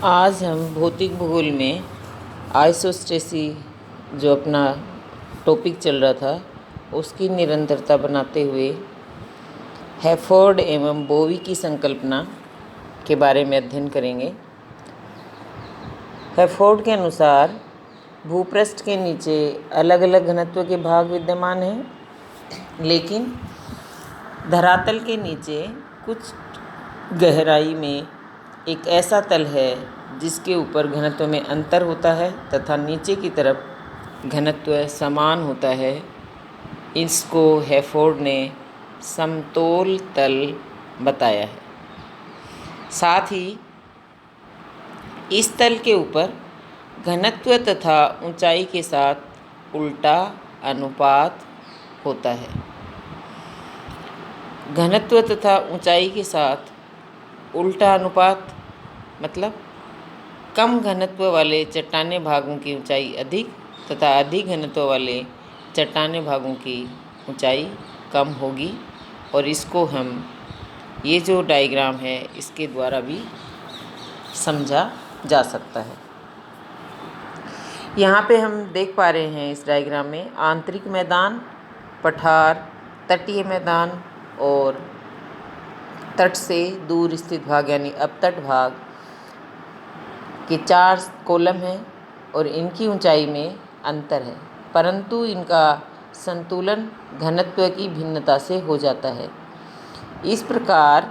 आज हम भौतिक भूगोल में आइसोस्टेसी जो अपना टॉपिक चल रहा था उसकी निरंतरता बनाते हुए हैफोर्ड एवं बोवी की संकल्पना के बारे में अध्ययन करेंगे। हैफोर्ड के अनुसार भूपृष्ठ के नीचे अलग अलग घनत्व के भाग विद्यमान हैं, लेकिन धरातल के नीचे कुछ गहराई में एक ऐसा तल है जिसके ऊपर घनत्व में अंतर होता है तथा नीचे की तरफ घनत्व समान होता है। इसको हैफोर्ड ने समतोल तल बताया है। साथ ही इस तल के ऊपर घनत्व तथा ऊंचाई के साथ उल्टा अनुपात होता है। घनत्व तथा ऊंचाई के साथ उल्टा अनुपात मतलब कम घनत्व वाले चट्टाने भागों की ऊंचाई अधिक तथा अधिक घनत्व वाले चट्टाने भागों की ऊंचाई कम होगी। और इसको हम ये जो डायग्राम है इसके द्वारा भी समझा जा सकता है। यहाँ पे हम देख पा रहे हैं इस डायग्राम में आंतरिक मैदान, पठार, तटीय मैदान और तट से दूर स्थित भाग यानी अपतट भाग के 4 कॉलम हैं और इनकी ऊंचाई में अंतर है, परंतु इनका संतुलन घनत्व की भिन्नता से हो जाता है। इस प्रकार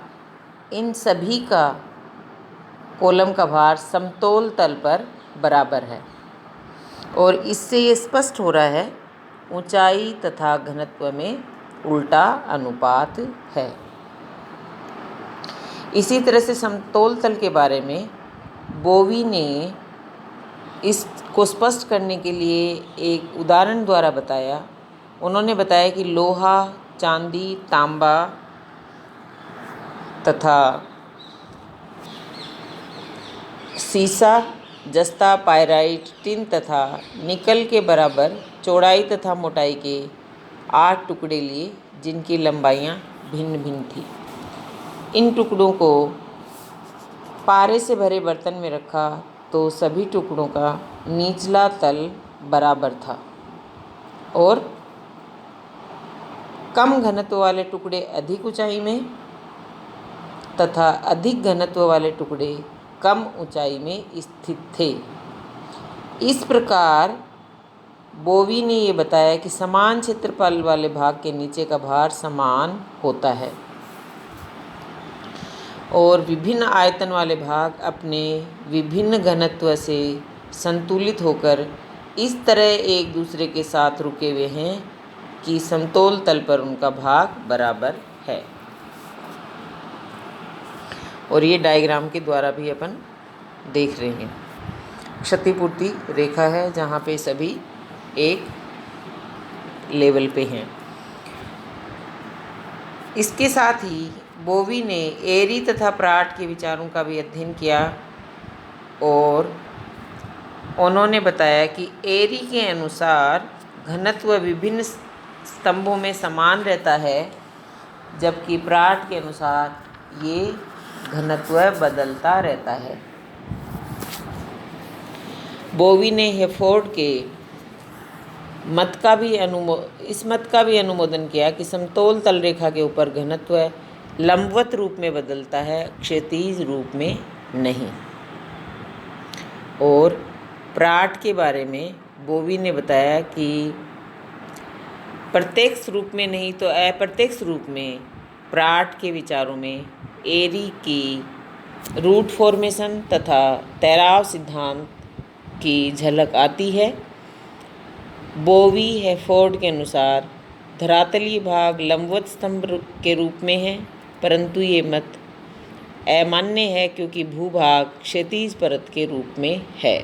इन सभी का कॉलम का भार समतोल तल पर बराबर है और इससे ये स्पष्ट हो रहा है ऊंचाई तथा घनत्व में उल्टा अनुपात है। इसी तरह से समतोल तल के बारे में बोवी ने इसको स्पष्ट करने के लिए एक उदाहरण द्वारा बताया। उन्होंने बताया कि लोहा, चांदी, तांबा तथा सीसा, जस्ता, पायराइट, टिन तथा निकल के बराबर चौड़ाई तथा मोटाई के 8 टुकड़े लिए जिनकी लंबाइयाँ भिन्न भिन्न थी। इन टुकड़ों को पारे से भरे बर्तन में रखा तो सभी टुकड़ों का निचला तल बराबर था और कम घनत्व वाले टुकड़े अधिक ऊंचाई में तथा अधिक घनत्व वाले टुकड़े कम ऊंचाई में स्थित थे। इस प्रकार बोवी ने ये बताया कि समान क्षेत्रफल वाले भाग के नीचे का भार समान होता है और विभिन्न आयतन वाले भाग अपने विभिन्न घनत्व से संतुलित होकर इस तरह एक दूसरे के साथ रुके हुए हैं कि समतोल तल पर उनका भाग बराबर है। और ये डायग्राम के द्वारा भी अपन देख रहे हैं। क्षतिपूर्ति रेखा है जहाँ पे सभी एक लेवल पे हैं। इसके साथ ही बोवी ने एरी तथा प्राट के विचारों का भी अध्ययन किया और उन्होंने बताया कि एरी के अनुसार घनत्व विभिन्न स्तंभों में समान रहता है, जबकि प्राट के अनुसार ये घनत्व बदलता रहता है। बोवी ने हैफोर्ड के इस मत का भी अनुमोदन किया कि समतोल तल रेखा के ऊपर घनत्व लंबवत रूप में बदलता है, क्षैतिज रूप में नहीं। और प्राट के बारे में बोवी ने बताया कि प्रत्यक्ष रूप में नहीं तो अप्रत्यक्ष रूप में प्राट के विचारों में एरी की रूट फॉर्मेशन तथा तैराव सिद्धांत की झलक आती है। बोवी हैफोर्ड के अनुसार धरातलीय भाग लंबवत स्तंभ के रूप में है, परंतु ये मत अमान्य है क्योंकि भूभाग क्षैतिज परत के रूप में है।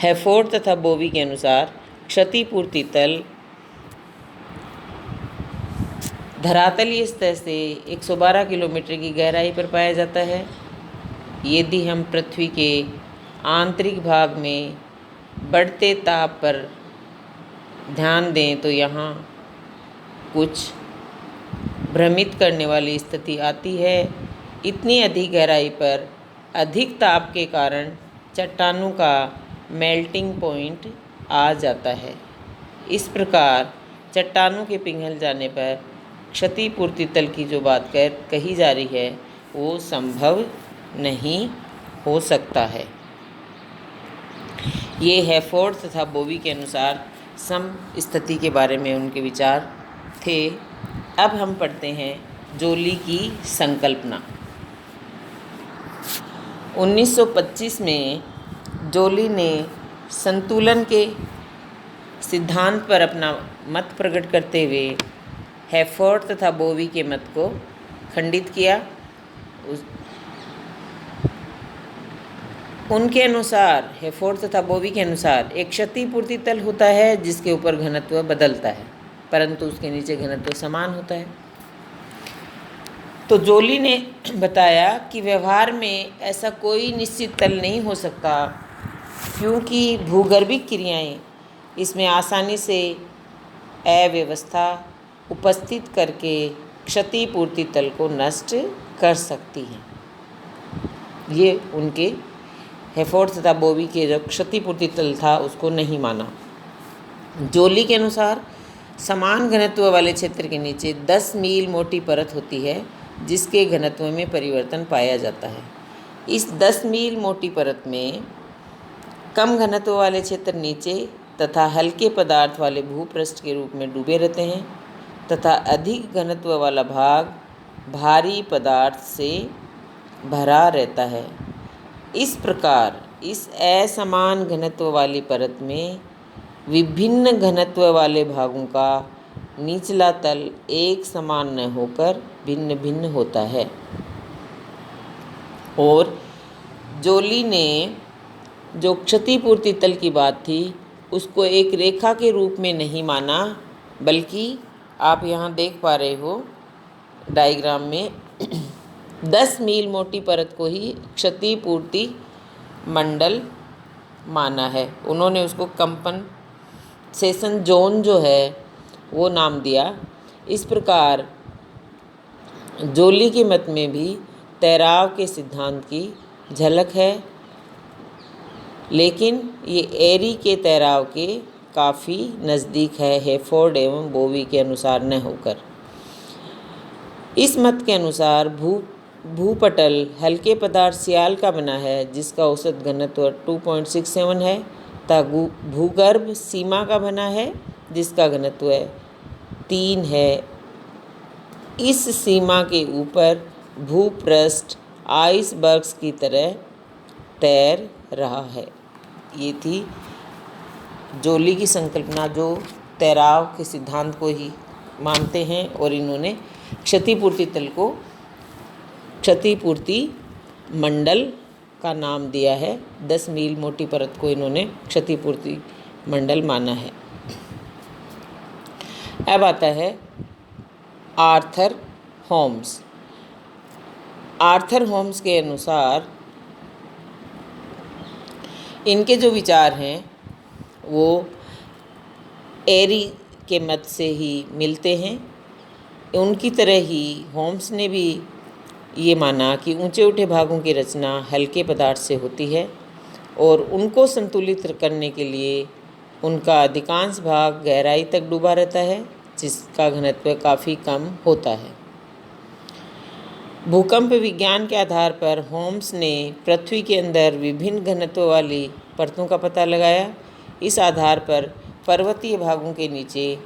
हैफोर्ड तथा बोवी के अनुसार क्षतिपूर्ति तल धरातलीय सतह से 112 किलोमीटर की गहराई पर पाया जाता है। यदि हम पृथ्वी के आंतरिक भाग में बढ़ते ताप पर ध्यान दें तो यहाँ कुछ भ्रमित करने वाली स्थिति आती है। इतनी अधिक गहराई पर अधिक ताप के कारण चट्टानों का मेल्टिंग पॉइंट आ जाता है। इस प्रकार चट्टानों के पिघल जाने पर क्षतिपूर्ति तल की जो बात कही जा रही है वो संभव नहीं हो सकता है। ये हैफोर्ड तथा बोवी के अनुसार समस्थिति के बारे में उनके विचार थे। अब हम पढ़ते हैं जोली की संकल्पना। 1925 में जोली ने संतुलन के सिद्धांत पर अपना मत प्रकट करते हुए हैफोर्ड तथा बोवी के मत को खंडित किया। उनके अनुसार, हैफोर्ड तथा बोवी के अनुसार, एक क्षतिपूर्ति तल होता है जिसके ऊपर घनत्व बदलता है परंतु उसके नीचे घनत्व समान होता है। तो जोली ने बताया कि व्यवहार में ऐसा कोई निश्चित तल नहीं हो सकता क्योंकि भूगर्भिक क्रियाएं इसमें आसानी से अव्यवस्था उपस्थित करके क्षतिपूर्ति तल को नष्ट कर सकती हैं। ये उनके हैफोर्ड तथा बोवी के जो क्षतिपूर्ति तल था उसको नहीं माना। जोली के अनुसार समान घनत्व वाले क्षेत्र के नीचे 10 मील मोटी परत होती है जिसके घनत्व में परिवर्तन पाया जाता है। इस 10 मील मोटी परत में कम घनत्व वाले क्षेत्र नीचे तथा हल्के पदार्थ वाले भूपृष्ठ के रूप में डूबे रहते हैं तथा अधिक घनत्व वाला भाग भारी पदार्थ से भरा रहता है। इस प्रकार इस असमान घनत्व वाली परत में विभिन्न घनत्व वाले भागों का निचला तल एक समान न होकर भिन्न भिन्न होता है। और जोली ने जो क्षतिपूर्ति तल की बात थी उसको एक रेखा के रूप में नहीं माना, बल्कि आप यहाँ देख पा रहे हो डायग्राम में 10 मील मोटी परत को ही क्षतिपूर्ति मंडल माना है। उन्होंने उसको कंपनसेशन जोन जो है वो नाम दिया। इस प्रकार जोली के मत में भी तैराव के सिद्धांत की झलक है, लेकिन ये एरी के तैराव के काफ़ी नज़दीक है हैफोर्ड एवं बोवी के अनुसार न होकर। इस मत के अनुसार भूपटल हल्के पदार्थ सियाल का बना है जिसका औसत घनत्व 2.67 है तथा भूगर्भ सीमा का बना है जिसका घनत्व 3 है। इस सीमा के ऊपर भूपृष्ठ आइसबर्ग्स की तरह तैर रहा है। ये थी जोली की संकल्पना जो तैराव के सिद्धांत को ही मानते हैं और इन्होंने क्षतिपूर्ति तल को क्षतिपूर्ति मंडल का नाम दिया है। 10 मील मोटी परत को इन्होंने क्षतिपूर्ति मंडल माना है। अब आता है आर्थर होम्स। आर्थर होम्स के अनुसार इनके जो विचार हैं वो एरी के मत से ही मिलते हैं। उनकी तरह ही होम्स ने भी ये माना कि ऊंचे उठे भागों की रचना हल्के पदार्थ से होती है और उनको संतुलित करने के लिए उनका अधिकांश भाग गहराई तक डूबा रहता है जिसका घनत्व काफ़ी कम होता है। भूकंप विज्ञान के आधार पर होम्स ने पृथ्वी के अंदर विभिन्न घनत्व वाली परतों का पता लगाया। इस आधार पर पर्वतीय भागों के नीचे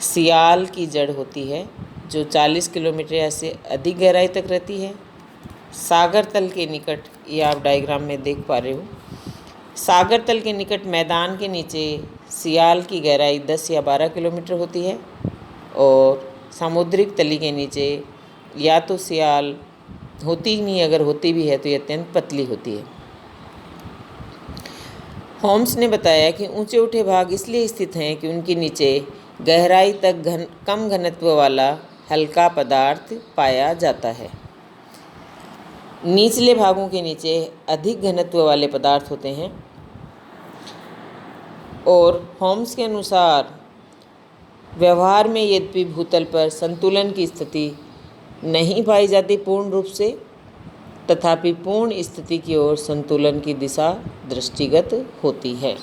सियाल की जड़ होती है जो 40 किलोमीटर या से अधिक गहराई तक रहती है। सागर तल के निकट, ये आप डायग्राम में देख पा रहे हो, सागर तल के निकट मैदान के नीचे सियाल की गहराई 10 या 12 किलोमीटर होती है और सामुद्रिक तली के नीचे या तो सियाल होती ही नहीं, अगर होती भी है तो ये अत्यंत पतली होती है। होम्स ने बताया कि ऊंचे उठे भाग इसलिए स्थित हैं कि उनके नीचे गहराई तक कम घनत्व वाला हल्का पदार्थ पाया जाता है। निचले भागों के नीचे अधिक घनत्व वाले पदार्थ होते हैं और होम्स के अनुसार व्यवहार में यद्यपि भूतल पर संतुलन की स्थिति नहीं पाई जाती पूर्ण रूप से, तथापि पूर्ण स्थिति की ओर संतुलन की दिशा दृष्टिगत होती है।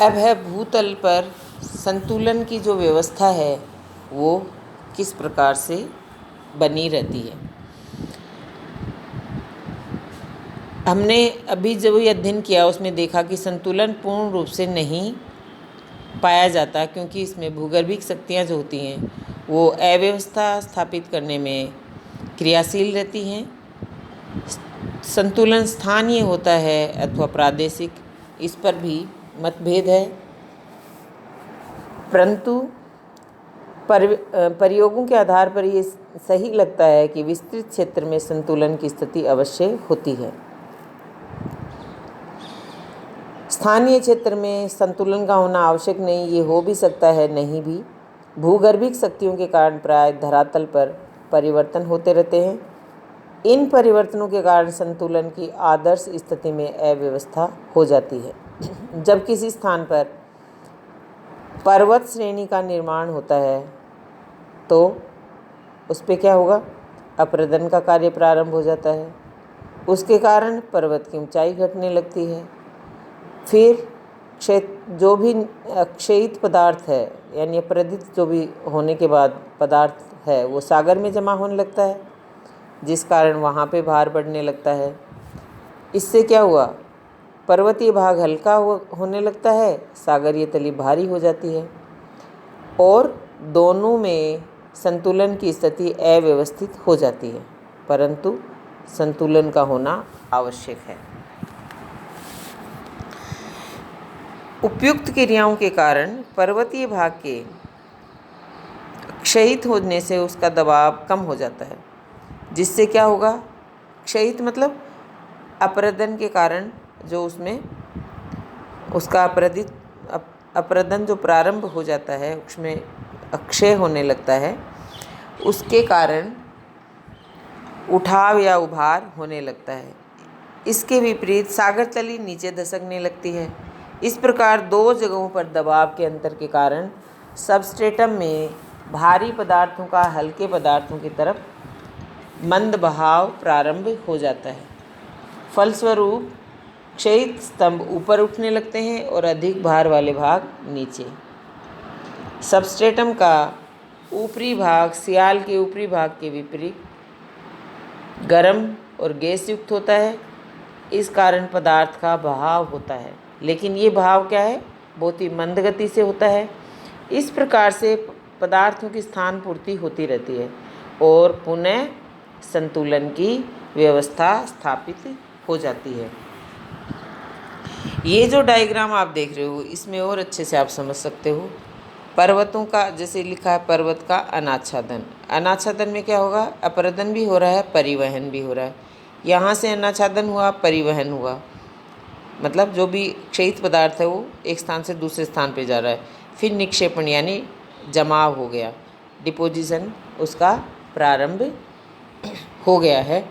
अब है भूतल पर संतुलन की जो व्यवस्था है वो किस प्रकार से बनी रहती है। हमने अभी जो ये अध्ययन किया उसमें देखा कि संतुलन पूर्ण रूप से नहीं पाया जाता, क्योंकि इसमें भूगर्भिक शक्तियाँ जो होती हैं वो अव्यवस्था स्थापित करने में क्रियाशील रहती हैं। संतुलन स्थानीय होता है अथवा प्रादेशिक, इस पर भी मतभेद है, परंतु प्रयोगों के आधार पर ये सही लगता है कि विस्तृत क्षेत्र में संतुलन की स्थिति अवश्य होती है। स्थानीय क्षेत्र में संतुलन का होना आवश्यक नहीं, ये हो भी सकता है, नहीं भी। भूगर्भिक शक्तियों के कारण प्राय धरातल पर परिवर्तन होते रहते हैं। इन परिवर्तनों के कारण संतुलन की आदर्श स्थिति में अव्यवस्था हो जाती है। जब किसी स्थान पर पर्वत श्रेणी का निर्माण होता है तो उस पर क्या होगा, अपरदन का कार्य प्रारंभ हो जाता है। उसके कारण पर्वत की ऊंचाई घटने लगती है। फिर जो भी क्षयित पदार्थ है, यानी अपरदित जो भी होने के बाद पदार्थ है, वो सागर में जमा होने लगता है, जिस कारण वहाँ पे भार बढ़ने लगता है। इससे क्या हुआ, पर्वतीय भाग हल्का होने लगता है, सागरीय तली भारी हो जाती है और दोनों में संतुलन की स्थिति अव्यवस्थित हो जाती है, परंतु संतुलन का होना आवश्यक है। उपयुक्त क्रियाओं के कारण पर्वतीय भाग के क्षयित होने से उसका दबाव कम हो जाता है, जिससे क्या होगा, क्षयित मतलब अपरदन के कारण जो उसमें उसका अपरदन जो प्रारंभ हो जाता है उसमें अक्षय होने लगता है, उसके कारण उठाव या उभार होने लगता है। इसके विपरीत सागर तली नीचे धसकने लगती है। इस प्रकार दो जगहों पर दबाव के अंतर के कारण सबस्ट्रेटम में भारी पदार्थों का हल्के पदार्थों की तरफ मंद बहाव प्रारंभ हो जाता है। फलस्वरूप क्षयित स्तंभ ऊपर उठने लगते हैं और अधिक भार वाले भाग नीचे। सबस्ट्रेटम का ऊपरी भाग सियाल के ऊपरी भाग के विपरीत गर्म और गैस युक्त होता है। इस कारण पदार्थ का बहाव होता है, लेकिन ये भाव क्या है, बहुत ही मंद गति से होता है। इस प्रकार से पदार्थों की स्थान पूर्ति होती रहती है और पुनः संतुलन की व्यवस्था स्थापित हो जाती है। ये जो डायग्राम आप देख रहे हो इसमें और अच्छे से आप समझ सकते हो। पर्वतों का जैसे लिखा है, पर्वत का अनाच्छादन। अनाच्छादन में क्या होगा, अपरदन भी हो रहा है, परिवहन भी हो रहा है। यहाँ से अनाच्छादन हुआ, परिवहन हुआ, मतलब जो भी क्षयित पदार्थ है वो एक स्थान से दूसरे स्थान पे जा रहा है। फिर निक्षेपण यानी जमाव हो गया, डिपोजिशन उसका प्रारंभ हो गया है।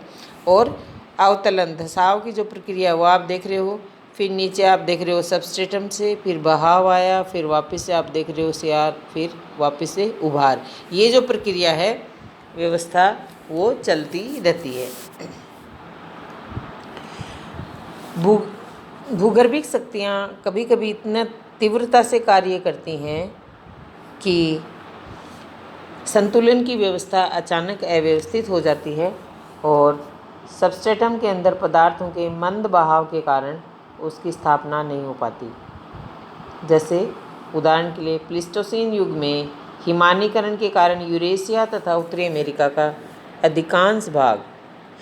और अवतलन धसाव की जो प्रक्रिया वो आप देख रहे हो। फिर नीचे आप देख रहे हो सबस्ट्रेटम से, फिर बहाव आया, फिर वापस से आप देख रहे हो सियार, फिर वापस से उभार। ये जो प्रक्रिया है व्यवस्था वो चलती रहती है। भूगर्भिक शक्तियाँ कभी कभी इतना तीव्रता से कार्य करती हैं कि संतुलन की व्यवस्था अचानक अव्यवस्थित हो जाती है और सबस्ट्रेटम के अंदर पदार्थों के मंद बहाव के कारण उसकी स्थापना नहीं हो पाती। जैसे उदाहरण के लिए प्लीस्टोसीन युग में हिमानीकरण के कारण यूरेशिया तथा उत्तरी अमेरिका का अधिकांश भाग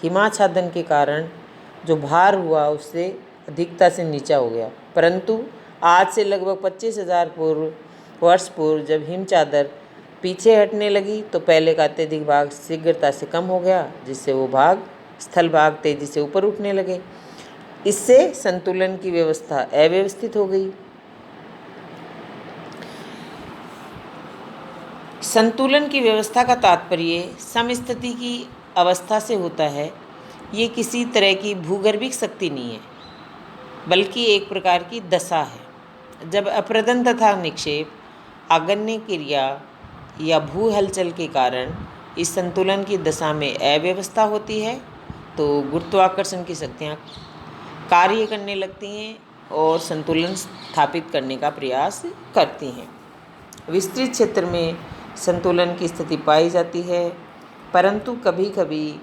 हिमाच्छादन के कारण जो भार हुआ उससे अधिकता से नीचा हो गया, परंतु आज से लगभग 25,000 वर्ष पूर्व जब हिम चादर पीछे हटने लगी तो पहले का अत्यधिक भाग शीघ्रता से कम हो गया, जिससे वो भाग स्थल भाग तेजी से ऊपर उठने लगे। इससे संतुलन की व्यवस्था अव्यवस्थित हो गई। संतुलन की व्यवस्था का तात्पर्य समस्थिति की अवस्था से होता है। ये किसी तरह की भूगर्भिक शक्ति नहीं है, बल्कि एक प्रकार की दशा है। जब अपरदन तथा निक्षेप, आगन्य क्रिया या भू हलचल के कारण इस संतुलन की दशा में अव्यवस्था होती है तो गुरुत्वाकर्षण की शक्तियाँ कार्य करने लगती हैं और संतुलन स्थापित करने का प्रयास करती हैं। विस्तृत क्षेत्र में संतुलन की स्थिति पाई जाती है, परंतु कभी कभी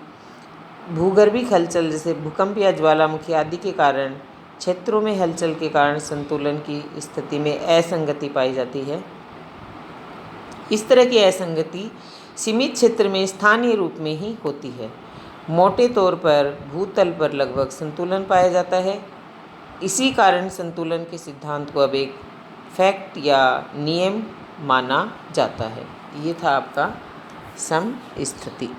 भूगर्भिक हलचल जैसे भूकंप या ज्वालामुखी आदि के कारण क्षेत्रों में हलचल के कारण संतुलन की स्थिति में असंगति पाई जाती है। इस तरह की असंगति सीमित क्षेत्र में स्थानीय रूप में ही होती है। मोटे तौर पर भूतल पर लगभग संतुलन पाया जाता है। इसी कारण संतुलन के सिद्धांत को अब एक फैक्ट या नियम माना जाता है। ये था आपका समस्थिति।